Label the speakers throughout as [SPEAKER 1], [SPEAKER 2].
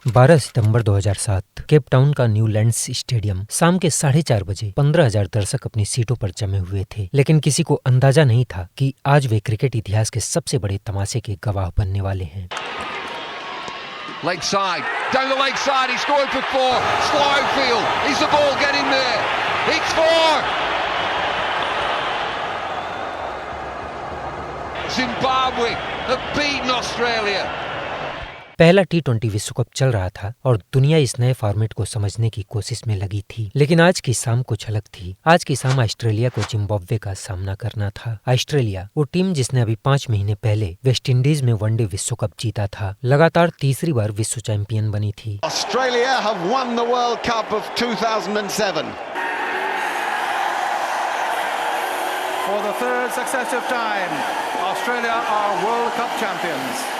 [SPEAKER 1] 12 सितंबर 2007 Cape Town का Newlands stadium शाम के 4:30 बजे 15,000 दर्शक अपनी सीटों पर जमे हुए थे। लेकिन किसी को अंदाजा नहीं था कि आज वे क्रिकेट इतिहास के सबसे बड़े तमाशे के गवाह बनने वाले हैं।
[SPEAKER 2] Leg side, down the leg side, he's scored for 4. Slow outfield, is the ball getting there? It's 4. Zimbabwe have beaten Australia.
[SPEAKER 1] पहला T20 विश्व कप चल रहा था और दुनिया इस नए फॉर्मेट को समझने की कोशिश में लगी थी। लेकिन आज की शाम कुछ अलग थी। आज की शाम ऑस्ट्रेलिया को जिम्बाब्वे का सामना करना था। ऑस्ट्रेलिया, वो टीम जिसने अभी 5 महीने पहले वेस्ट इंडीज में वनडे विश्व कप जीता था, लगातार तीसरी बार विश्व चैंपियन बनी थी।
[SPEAKER 3] Australia have won the World Cup of 2007.
[SPEAKER 4] For the third successive time, Australia are World Cup champions.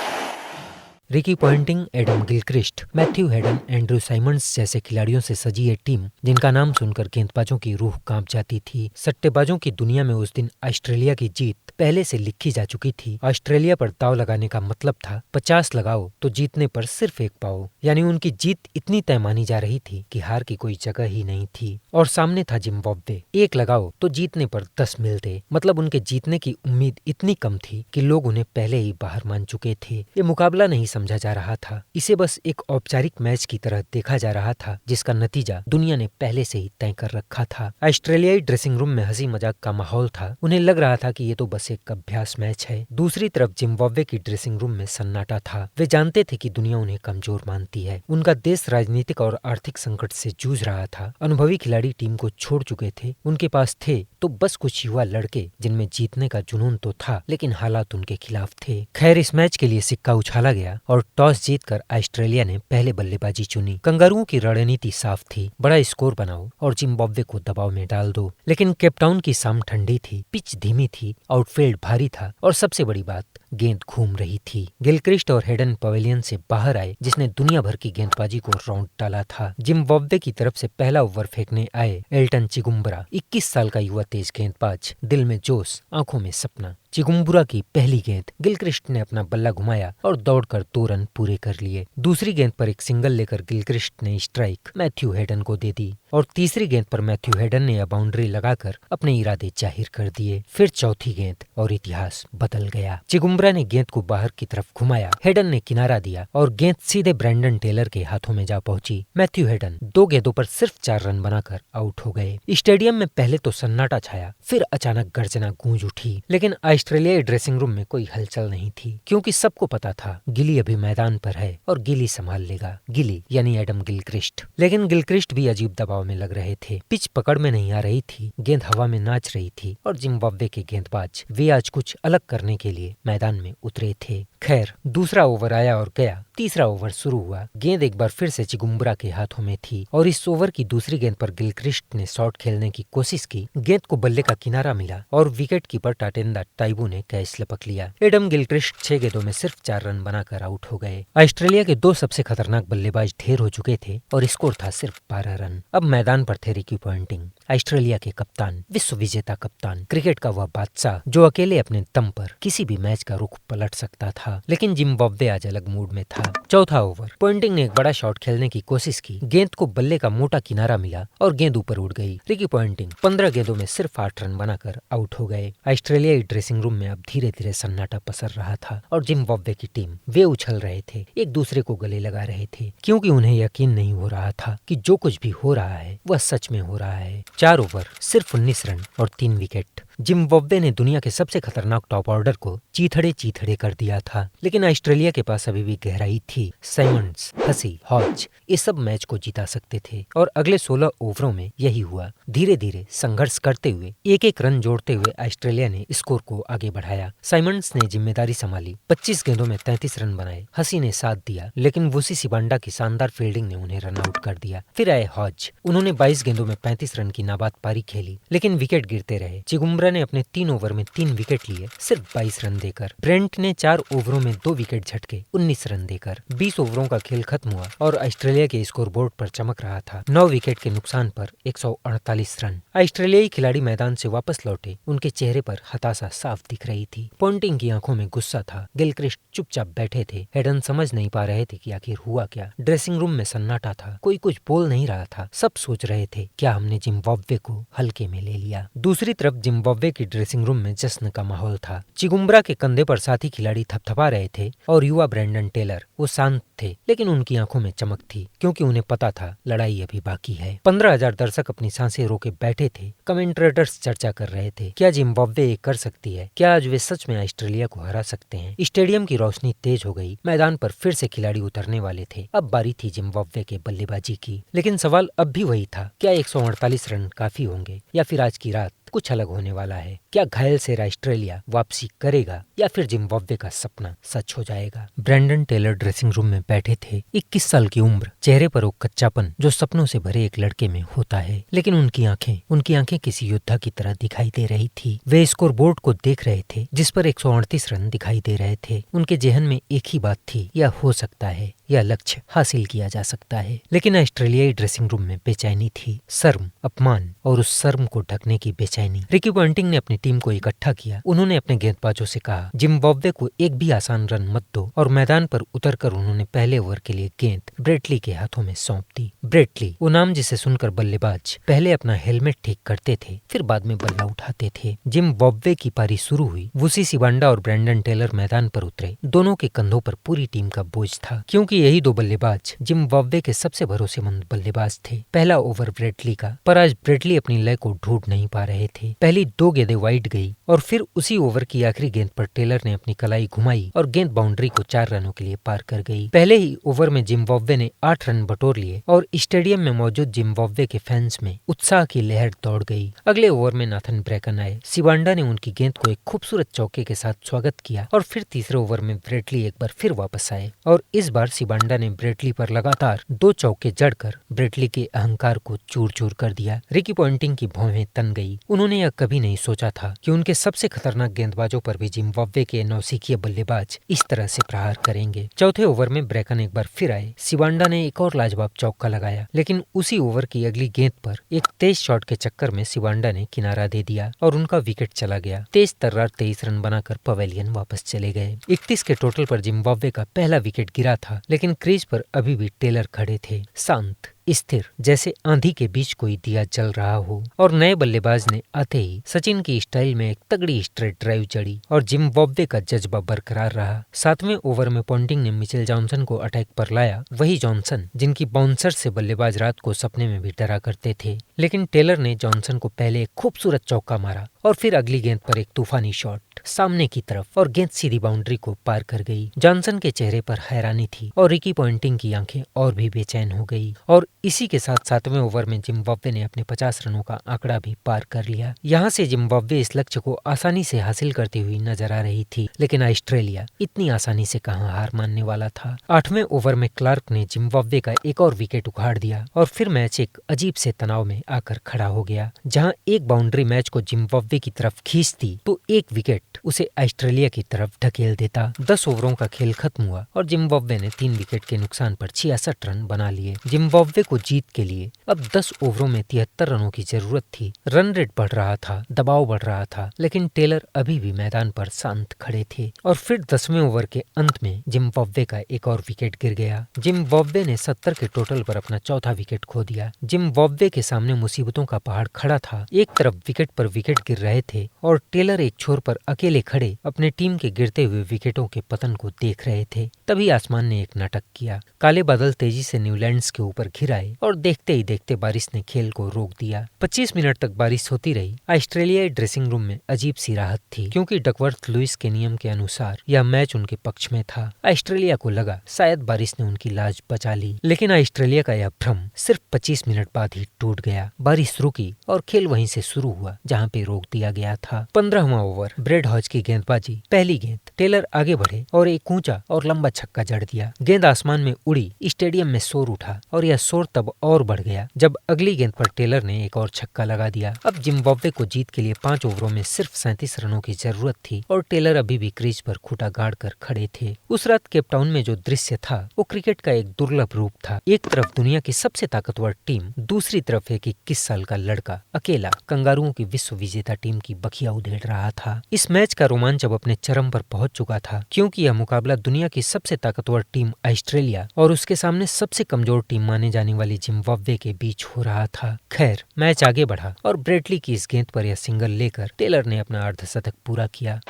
[SPEAKER 1] Ricky Ponting, Adam Gilchrist, Matthew Hayden, Andrew Symonds जैसे खिलाड़ियों से सजी ये टीम, जिनका नाम सुनकर गेंदबाजों की रूह कांप जाती थी। सट्टेबाजों की दुनिया में उस दिन ऑस्ट्रेलिया की जीत पहले से लिखी जा चुकी थी। ऑस्ट्रेलिया पर दाव लगाने का मतलब था 50 लगाओ तो जीतने पर सिर्फ 1 पाओ। यानी उनकी जीत इतनी तय मानी जा रही थी कि हार की कोई जगह ही नहीं थी। और सामने था जिम्बाब्वे, 1 लगाओ तो जीतने पर 10 मिलते। मतलब उनके जीतने की उम्मीद इतनी कम थी कि लोग उन्हें पहले ही बाहर मान चुके थे। ये मुकाबला नहीं समझा जा रहा था, इसे बस एक औपचारिक मैच की तरह देखा जा रहा था, जिसका नतीजा दुनिया ने पहले से ही तय कर रखा था। ऑस्ट्रेलियाई ड्रेसिंग रूम में हंसी मजाक का माहौल था। उन्हें लग रहा था कि ये तो बस एक अभ्यास मैच है। दूसरी तरफ जिम्बाब्वे की ड्रेसिंग रूम में सन्नाटा था। वे जानते थे कि दुनिया उन्हें कमजोर मानती है। उनका देश राजनीतिक और आर्थिक संकट से जूझ रहा था। अनुभवी खिलाड़ी टीम को छोड़ चुके थे। उनके पास थे तो बस कुछ युवा लड़के, जिनमें जीतने का जुनून तो था, लेकिन हालात उनके खिलाफ थे। खैर, इस मैच के लिए सिक्का उछाला गया और टॉस जीतकर ऑस्ट्रेलिया ने पहले बल्लेबाजी चुनी। कंगारुओं की रणनीति साफ थी, बड़ा स्कोर बनाओ और जिम्बाब्वे को दबाव में डाल दो। लेकिन केप टाउन की शाम ठंडी थी, पिच धीमी थी, आउटफील्ड भारी था और सबसे बड़ी बात, गेंद घूम रही थी। गिलक्रिस्ट और हेडन पवेलियन से बाहर आए, जिसने दुनिया भर की गेंदबाजी को राउंड डाला था। जिम्बाब्वे की तरफ से पहला ओवर फेंकने आए एल्टन चिगुम्बरा, 21 साल का युवा तेज गेंदबाज, दिल में जोश, आंखों में सपना। चिगुम्बुरा की पहली गेंद, गिलक्रिस्ट ने अपना बल्ला घुमाया और दौड़कर 2 रन पूरे कर लिए। दूसरी गेंद पर एक सिंगल लेकर गिलक्रिस्ट ने स्ट्राइक मैथ्यू हेडन को दे दी और तीसरी गेंद पर मैथ्यू हेडन ने बाउंड्री लगाकर अपने इरादे जाहिर कर दिए। फिर चौथी गेंद और इतिहास बदल गया। चिगुम्बरा ने गेंद को बाहर की तरफ घुमाया, हेडन ने किनारा दिया और गेंद सीधे ब्रैंडन टेलर के हाथों में जा पहुंची। मैथ्यू हेडन 2 गेंदों पर सिर्फ 4 रन बनाकर आउट हो गए। स्टेडियम में पहले तो सन्नाटा छाया, फिर अचानक गर्जना गूंज उठी। लेकिन ऑस्ट्रेलियाई ड्रेसिंग रूम में कोई हलचल नहीं थी, क्योंकि सबको पता था गिली अभी मैदान पर है और गिली संभाल लेगा। गिली यानी एडम गिलक्रिस्ट। लेकिन गिलक्रिस्ट भी अजीब दबाव में लग रहे थे। पिच पकड़ में नहीं आ रही थी, गेंद हवा में नाच रही थी और जिम्बाब्वे के गेंदबाज वे आज कुछ अलग करने के लिए मैदान में उतरे थे। खैर, दूसरा ओवर आया और गया। तीसरा ओवर शुरू हुआ। गेंद एक बार फिर से चिगुम्बरा के हाथों में थी और इस ओवर की दूसरी गेंद पर गिलक्रिस्ट ने शॉट खेलने की कोशिश की। गेंद को बल्ले का किनारा मिला और विकेट कीपर टाटेंदा टाइबू ने कैच लपक लिया। एडम गिलक्रिस्ट 6 गेंदों में सिर्फ 4 रन बनाकर आउट हो गए। ऑस्ट्रेलिया के 2 सबसे खतरनाक बल्लेबाज ढेर हो चुके थे और स्कोर था सिर्फ 12 रन। अब मैदान पर थे रिकी पॉन्टिंग, ऑस्ट्रेलिया के कप्तान, विश्व विजेता कप्तान, क्रिकेट का वह बादशाह जो अकेले अपने दम पर किसी भी मैच का रुख पलट सकता था। लेकिन जिम्बाब्वे आज अलग मूड में था। चौथा ओवर, पॉन्टिंग ने एक बड़ा शॉट खेलने की कोशिश की। गेंद को बल्ले का मोटा किनारा मिला और गेंद ऊपर उड़ गई। रिकी पॉन्टिंग 15 गेंदों में सिर्फ 8 रन बनाकर आउट हो गए। ऑस्ट्रेलियाई ड्रेसिंग रूम में अब धीरे धीरे सन्नाटा पसर रहा था और जिम्बाब्वे की टीम, वे उछल रहे थे, एक दूसरे को गले लगा रहे थे, क्योंकि उन्हें यकीन नहीं हो रहा था कि जो कुछ भी हो रहा है वह सच में हो रहा है। 4 ओवर, सिर्फ 19 रन और 3 विकेट। जिम्बाब्वे ने दुनिया के सबसे खतरनाक टॉप ऑर्डर को चीथड़े चीथड़े कर दिया था। लेकिन ऑस्ट्रेलिया के पास अभी भी गहराई थी। साइमंड्स, हसी, हॉज, ये सब मैच को जिता सकते थे और अगले 16 ओवरों में यही हुआ। धीरे धीरे संघर्ष करते हुए, एक एक रन जोड़ते हुए ऑस्ट्रेलिया ने स्कोर को आगे बढ़ाया। साइमंड्स ने जिम्मेदारी संभाली, 25 गेंदों में 33 रन बनाए। हसी ने साथ दिया, लेकिन वुसी सिबांडा की शानदार फील्डिंग ने उन्हें रन आउट कर दिया। फिर आए हॉज, उन्होंने 22 गेंदों में 35 रन की नाबाद पारी खेली, लेकिन विकेट गिरते रहे। चिगुम्बरा बुमराह ने अपने 3 ओवर में 3 विकेट लिए सिर्फ 22 रन देकर। ब्रेंट ने 4 ओवरों में 2 विकेट झटके 19 रन देकर। 20 ओवरों का खेल खत्म हुआ और ऑस्ट्रेलिया के स्कोरबोर्ड पर चमक रहा था 9 विकेट के नुकसान पर 148 रन। ऑस्ट्रेलियाई खिलाड़ी मैदान से वापस लौटे, उनके चेहरे पर हताशा साफ दिख रही थी। पॉन्टिंग की आंखों में गुस्सा था। गिलक्रिस्ट चुपचाप बैठे थे। हेडन समझ नहीं पा रहे थे कि आखिर हुआ क्या। ड्रेसिंग रूम में सन्नाटा था, कोई कुछ बोल नहीं रहा था। सब सोच रहे थे क्या हमने जिम्बाब्वे को हल्के में ले लिया। दूसरी तरफ जिम्बाब्वे की ड्रेसिंग रूम में जश्न का माहौल था। चिगुम्बरा के कंधे पर साथी खिलाड़ी थपथपा रहे थे और युवा ब्रेंडन टेलर वो शांत थे, लेकिन उनकी आंखों में चमक थी क्योंकि उन्हें पता था लड़ाई अभी बाकी है। 15,000 दर्शक अपनी सांसें रोके बैठे थे। कमेंटेटर्स चर्चा कर रहे थे क्या जिम्बाब्वे ये कर सकती है, क्या आज वे सच में ऑस्ट्रेलिया को हरा सकते हैं। स्टेडियम की रोशनी तेज हो गई। मैदान पर फिर से खिलाड़ी उतरने वाले थे। अब बारी थी जिम्बाब्वे के बल्लेबाजी की, लेकिन सवाल अब भी वही था, क्या 148 रन काफी होंगे या फिर आज की रात कुछ अलग होने वाला है। क्या घायल से ऑस्ट्रेलिया वापसी करेगा या फिर जिम्बाब्वे का सपना सच हो जाएगा। ब्रेंडन टेलर ड्रेसिंग रूम में बैठे थे। 21 साल की उम्र, चेहरे पर वो कच्चापन जो सपनों से भरे एक लड़के में होता है, लेकिन उनकी आंखें किसी योद्धा की तरह दिखाई दे रही थी। वे स्कोर बोर्ड को देख रहे थे जिस पर 138 रन दिखाई दे रहे थे। उनके जहन में एक ही बात थी, यह हो सकता है, यह लक्ष्य हासिल किया जा सकता है। लेकिन ऑस्ट्रेलियाई ड्रेसिंग रूम में बेचैनी थी, शर्म, अपमान और उस शर्म को ढकने की बेचैनी। रिकी पॉन्टिंग ने अपनी टीम को इकट्ठा किया। उन्होंने अपने गेंदबाजों से कहा जिम्बाब्वे को एक भी आसान रन मत दो और मैदान पर उतरकर उन्होंने पहले ओवर के लिए गेंद ब्रेटली के हाथों में सौंप दी। ब्रेटली, वो नाम जिसे सुनकर बल्लेबाज पहले अपना हेलमेट ठीक करते थे फिर बाद में बल्ला उठाते थे। जिम्बाब्वे की पारी शुरू हुई। वुसी सिबांडा और ब्रेंडन टेलर मैदान पर उतरे। दोनों के कंधों पर पूरी टीम का बोझ था क्योंकि यही दो बल्लेबाज जिम्बाब्वे के सबसे भरोसेमंद बल्लेबाज थे। पहला ओवर ब्रेटली का, पर आज ब्रेटली अपनी लय को ढूंढ नहीं पा रहे थे। पहली 2 गेंदें वाइड गई और फिर उसी ओवर की आखिरी गेंद पर टेलर ने अपनी कलाई घुमाई और गेंद बाउंड्री को 4 रनों के लिए पार कर गई। पहले ही ओवर में जिम्बाब्वे ने 8 रन बटोर लिए और स्टेडियम में मौजूद जिम्बाब्वे के फैंस में उत्साह की लहर दौड़ गई। अगले ओवर में नाथन ब्रैकन आए। सिबांडा ने उनकी गेंद को एक खूबसूरत चौके के साथ स्वागत किया और फिर तीसरे ओवर में ब्रेटली एक बार फिर वापस आए और इस बार सिबांडा ने ब्रेटली पर लगातार 2 चौके जड़कर ब्रेटली के अहंकार को चूर चूर कर दिया। रिकी पॉन्टिंग की भौहें तन गई। उन्होंने यह कभी नहीं सोचा था कि उनके सबसे खतरनाक गेंदबाजों पर भी जिम्बाब्वे के नौसिखिए बल्लेबाज इस तरह से प्रहार करेंगे। चौथे ओवर में ब्रैकन एक बार फिर आए। सिबांडा ने एक और लाजवाब चौका लगाया, लेकिन उसी ओवर की अगली गेंद पर एक तेज शॉट के चक्कर में सिबांडा ने किनारा दे दिया और उनका विकेट चला गया। तेज तर्रार 23 रन बनाकर पवेलियन वापस चले गए। 31 के टोटल पर जिम्बाब्वे का पहला विकेट गिरा था, लेकिन क्रीज पर अभी भी टेलर खड़े थे, शांत, स्थिर, जैसे आंधी के बीच कोई दिया जल रहा हो। और नए बल्लेबाज ने आते ही सचिन की स्टाइल में एक तगड़ी स्ट्रेट ड्राइव चढ़ी और जिम्बाब्वे का जज्बा बरकरार रहा। 7वें ओवर में पॉन्टिंग ने मिचेल जॉनसन को अटैक पर लाया, वही जॉनसन जिनकी बाउंसर से बल्लेबाज रात को सपने में भी डरा करते थे। लेकिन टेलर ने जॉनसन को पहले एक खूबसूरत चौका मारा और फिर अगली गेंद पर एक तूफानी शॉट सामने की तरफ और गेंद सीधी बाउंड्री को पार कर गई। जॉनसन के चेहरे पर हैरानी थी और रिकी पॉन्टिंग की आंखें और भी बेचैन हो गई। और इसी के साथ 7वें ओवर में जिम्बाब्वे ने अपने 50 रनों का आंकड़ा भी पार कर लिया। यहाँ से जिम्बाब्वे इस लक्ष्य को आसानी से हासिल करती हुई नजर आ रही थी, लेकिन ऑस्ट्रेलिया इतनी आसानी से कहां हार मानने वाला था। 8वें ओवर में क्लार्क ने जिम्बाब्वे का एक और विकेट उखाड़ दिया और फिर मैच एक अजीब से तनाव में आकर खड़ा हो गया। जहाँ एक बाउंड्री मैच को जिम्बाब्वे की तरफ खींचती तो एक विकेट उसे ऑस्ट्रेलिया की तरफ ढकेल देता। 10 ओवरों का खेल खत्म हुआ और जिम्बाब्वे ने 3 विकेट के नुकसान पर 66 रन बना लिए। जिम्बाब्वे को जीत के लिए अब 10 ओवरों में 73 रनों की जरूरत थी। रन रेट बढ़ रहा था, दबाव बढ़ रहा था, लेकिन टेलर अभी भी मैदान पर शांत खड़े थे। और फिर 10वें ओवर के अंत में जिम्बाब्वे का एक और विकेट गिर गया। जिम्बाब्वे ने 70 के टोटल पर अपना चौथा विकेट खो दिया। जिम्बाब्वे के सामने मुसीबतों का पहाड़ खड़ा था। एक तरफ विकेट पर विकेट गिर रहे थे और टेलर एक छोर पर अकेले खड़े अपने टीम के गिरते हुए विकेटों के पतन को देख रहे थे। तभी आसमान ने एक नाटक किया। काले बादल तेजी से न्यूलैंड्स के ऊपर घिर आए और देखते ही देखते बारिश ने खेल को रोक दिया। 25 मिनट तक बारिश होती रही। ऑस्ट्रेलियाई ड्रेसिंग रूम में अजीब सी राहत थी क्योंकि डकवर्थ लुइस के नियम के अनुसार यह मैच उनके पक्ष में था। ऑस्ट्रेलिया को लगा शायद बारिश ने उनकी लाज बचा ली, लेकिन ऑस्ट्रेलिया का यह भ्रम सिर्फ 25 मिनट बाद ही टूट गया। बारिश रुकी और खेल वहीं से शुरू हुआ जहाँ पे रोक दिया गया था। 15वां ओवर ब्रेड गज की गेंदबाजी। पहली गेंद टेलर आगे बढ़े और एक ऊंचा और लंबा छक्का जड़ दिया। गेंद आसमान में उड़ी, स्टेडियम में शोर उठा और यह शोर तब और बढ़ गया जब अगली गेंद पर टेलर ने एक और छक्का लगा दिया। अब जिम्बाब्वे को जीत के लिए 5 ओवरों में सिर्फ 37 रनों की जरूरत थी और टेलर अभी भी क्रीज पर खूंटा गाड़ कर खड़े थे। उस रात केपटाउन में जो दृश्य था वो क्रिकेट का एक दुर्लभ रूप था। एक तरफ दुनिया की सबसे ताकतवर टीम, दूसरी तरफ एक 21 साल का लड़का अकेला कंगारुओं की विश्व विजेता टीम की बखिया उधेड़ रहा था। इस मैच का रोमांच अब अपने चरम पर पहुंच चुका था क्योंकि यह मुकाबला दुनिया की सबसे ताकतवर टीम ऑस्ट्रेलिया और उसके सामने सबसे कमजोर टीम माने जाने वाली जिम्बाब्वे के बीच हो रहा था। खैर, मैच आगे बढ़ा और ब्रेटली की इस गेंद पर यह सिंगल लेकर टेलर ने अपना अर्धशतक पूरा किया।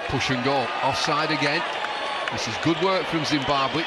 [SPEAKER 2] Push and goal, offside again. This is good work from Zimbabwe.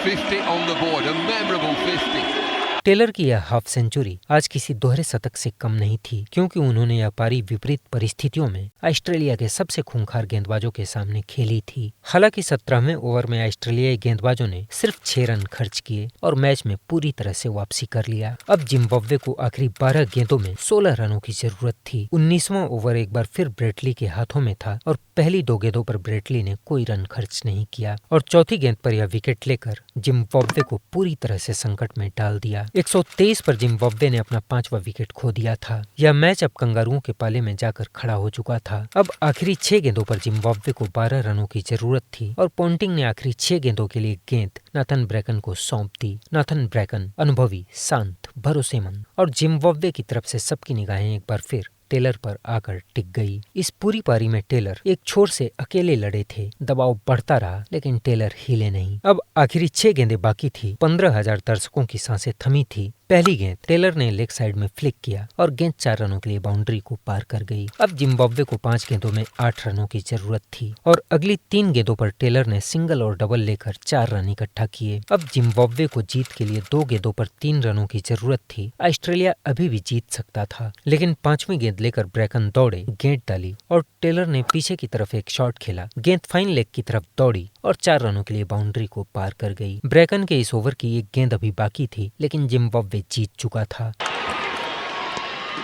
[SPEAKER 2] 50 on the board, a memorable 50.
[SPEAKER 1] Taylor की यह हाफ सेंचुरी आज किसी दोहरे शतक से कम नहीं थी क्योंकि उन्होंने यह पारी विपरीत परिस्थितियों में ऑस्ट्रेलिया के सबसे खूंखार गेंदबाजों के सामने खेली थी। हालांकि 17वें ओवर में ऑस्ट्रेलियाई गेंदबाजों ने सिर्फ 6 रन खर्च किए और मैच में पूरी तरह से वापसी कर लिया। अब जिम्बाब्वे को आखिरी 12 गेंदों में 16 रनों की जरूरत थी। 19वां ओवर एक बार फिर ब्रेटली के हाथों में था और पहली 2 गेंदों पर ब्रेटली ने कोई रन खर्च नहीं किया और चौथी गेंद पर यह विकेट लेकर जिम्बाब्वे को पूरी तरह से संकट में डाल दिया। 123 पर जिम्बाब्वे ने अपना 5वां विकेट खो दिया था। यह मैच अब कंगारुओं के पाले में जाकर खड़ा हो चुका था। अब आखिरी 6 गेंदों पर जिम्बाब्वे को 12 रनों की जरूरत थी और पोंटिंग ने आखिरी 6 गेंदों के लिए गेंद नाथन ब्रैकन को सौंप दी। नाथन ब्रैकन अनुभवी, शांत, भरोसेमंद और जिम्बाब्वे की तरफ से सबकी निगाहें एक बार फिर टेलर पर आकर टिक गई। इस पूरी पारी में टेलर एक छोर से अकेले लड़े थे। दबाव बढ़ता रहा लेकिन टेलर हिले नहीं। अब आखिरी 6 गेंदें बाकी थी। 15,000 दर्शकों की सांसें थमी थी। पहली गेंद टेलर ने लेग साइड में फ्लिक किया और गेंद 4 रनों के लिए बाउंड्री को पार कर गई। अब जिम्बाब्वे को 5 गेंदों में 8 रनों की जरूरत थी और अगली 3 गेंदों पर टेलर ने सिंगल और डबल लेकर 4 रन इकट्ठा किए। अब जिम्बाब्वे को जीत के लिए 2 गेंदों पर 3 रनों की जरूरत थी। ऑस्ट्रेलिया अभी भी जीत सकता था लेकिन 5वीं गेंद लेकर ब्रैकन दौड़े, गेंद डाली और टेलर ने पीछे की तरफ एक शॉट खेला। गेंद फाइन लेग की तरफ दौड़ी और 4 रनों के लिए बाउंड्री को पार कर गई। ब्रैकन के इस ओवर की एक गेंद अभी बाकी थी लेकिन जिम्बाब्वे जीत चुका था।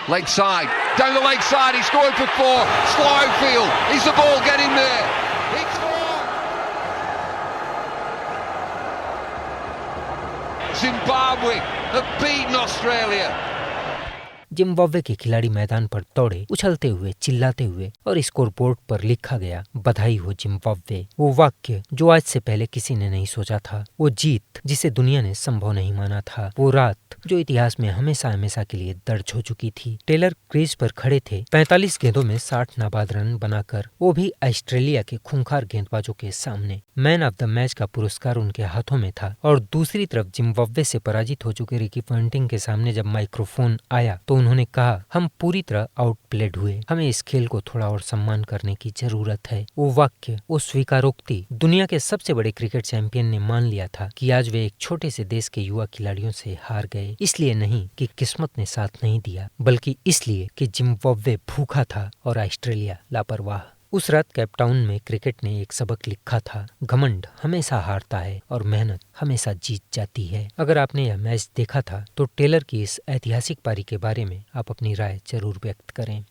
[SPEAKER 2] Leg side, down the leg side, he's scored for 4. Slow field, is the ball getting there? It's scored! Zimbabwe have beaten Australia.
[SPEAKER 1] Zimbabwe के खिलाड़ी मैदान पर दौड़े, उछलते हुए, चिल्लाते हुए और स्कोरबोर्ड पर लिखा गया, बधाई हो जिम्बाब्वे। वो वाक्य जो आज से पहले किसी ने नहीं सोचा था, वो जीत जिसे दुनिया ने संभव नहीं माना था, वो रात जो इतिहास में हमेशा हमेशा के लिए दर्ज हो चुकी थी। टेलर क्रीज पर खड़े थे 45 गेंदों में 60 नाबाद रन बनाकर, वो भी ऑस्ट्रेलिया के खूंखार गेंदबाजों के सामने। मैन ऑफ द मैच का पुरस्कार उनके हाथों में था और दूसरी तरफ जिम्बाब्वे से पराजित हो चुके रिकी पॉन्टिंग के सामने जब माइक्रोफोन आया तो उन्होंने कहा, हम पूरी तरह आउटप्लेड हुए, हमें इस खेल को थोड़ा और सम्मान करने की जरूरत है। वो वाक्य, वो स्वीकारोक्ति दुनिया के सबसे बड़े क्रिकेट चैंपियन ने मान लिया था कि आज वे एक छोटे से देश के युवा खिलाड़ियों से हार गए। इसलिए नहीं कि किस्मत ने साथ नहीं दिया, बल्कि इसलिए कि जिम्बाब्वे भूखा था और ऑस्ट्रेलिया लापरवाह। उस रात केपटाउन में क्रिकेट ने एक सबक लिखा था, घमंड हमेशा हारता है और मेहनत हमेशा जीत जाती है। अगर आपने यह मैच देखा था तो टेलर की इस ऐतिहासिक पारी के बारे में आप अपनी राय जरूर व्यक्त करें।